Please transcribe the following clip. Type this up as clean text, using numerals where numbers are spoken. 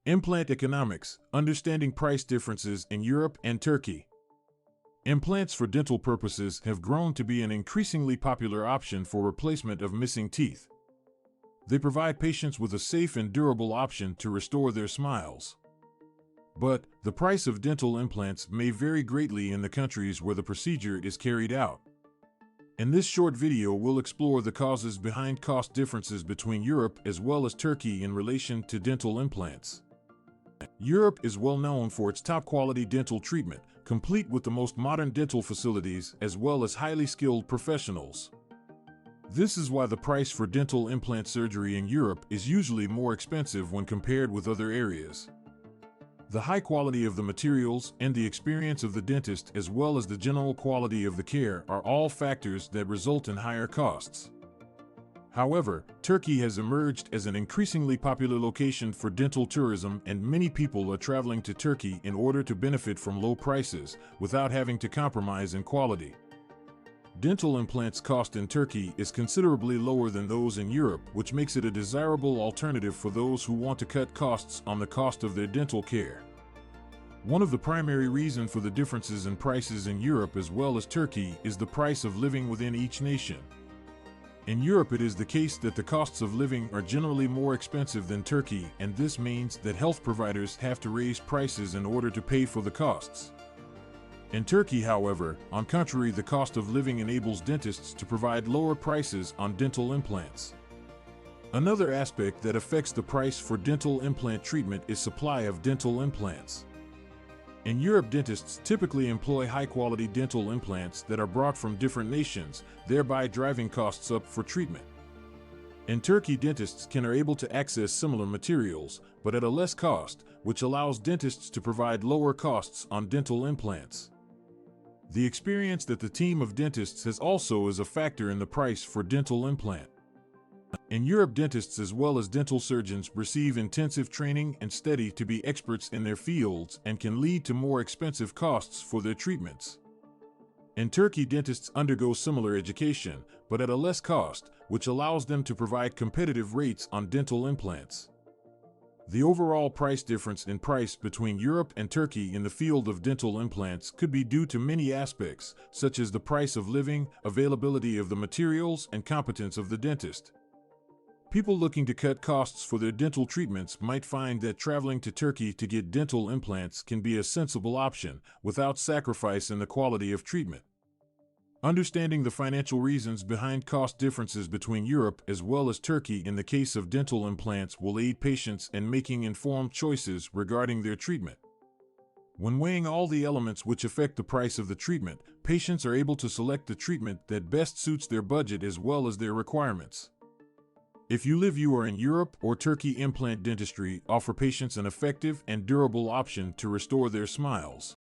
Implant economics, understanding price differences in Europe and Turkey. Implants for dental purposes have grown to be an increasingly popular option for replacement of missing teeth. They provide patients with a safe and durable option to restore their smiles. But the price of dental implants may vary greatly in the countries where the procedure is carried out. In this short video, we'll explore the causes behind cost differences between Europe as well as Turkey in relation to dental implants. Europe is well known for its top-quality dental treatment, complete with the most modern dental facilities as well as highly skilled professionals. This is why the price for dental implant surgery in Europe is usually more expensive when compared with other areas. The high quality of the materials and the experience of the dentist as well as the general quality of the care are all factors that result in higher costs. However, Turkey has emerged as an increasingly popular location for dental tourism, and many people are traveling to Turkey in order to benefit from low prices without having to compromise in quality. Dental implants cost in Turkey is considerably lower than those in Europe, which makes it a desirable alternative for those who want to cut costs on the cost of their dental care. One of the primary reasons for the differences in prices in Europe as well as Turkey is the price of living within each nation. In Europe, it is the case that the costs of living are generally more expensive than Turkey, and this means that health providers have to raise prices in order to pay for the costs. In Turkey, however, on contrary, the cost of living enables dentists to provide lower prices on dental implants. Another aspect that affects the price for dental implant treatment is supply of dental implants. In Europe, dentists typically employ high-quality dental implants that are brought from different nations, thereby driving costs up for treatment. In Turkey, dentists are able to access similar materials, but at a less cost, which allows dentists to provide lower costs on dental implants. The experience that the team of dentists has also is a factor in the price for dental implant. In Europe, dentists as well as dental surgeons receive intensive training and study to be experts in their fields and can lead to more expensive costs for their treatments. In Turkey, dentists undergo similar education, but at a less cost, which allows them to provide competitive rates on dental implants. The overall price difference in price between Europe and Turkey in the field of dental implants could be due to many aspects, such as the price of living, availability of the materials, and competence of the dentist. People looking to cut costs for their dental treatments might find that traveling to Turkey to get dental implants can be a sensible option without sacrifice in the quality of treatment. Understanding the financial reasons behind cost differences between Europe as well as Turkey in the case of dental implants will aid patients in making informed choices regarding their treatment. When weighing all the elements which affect the price of the treatment, patients are able to select the treatment that best suits their budget as well as their requirements. If you are in Europe or Turkey, implant dentistry offer patients an effective and durable option to restore their smiles.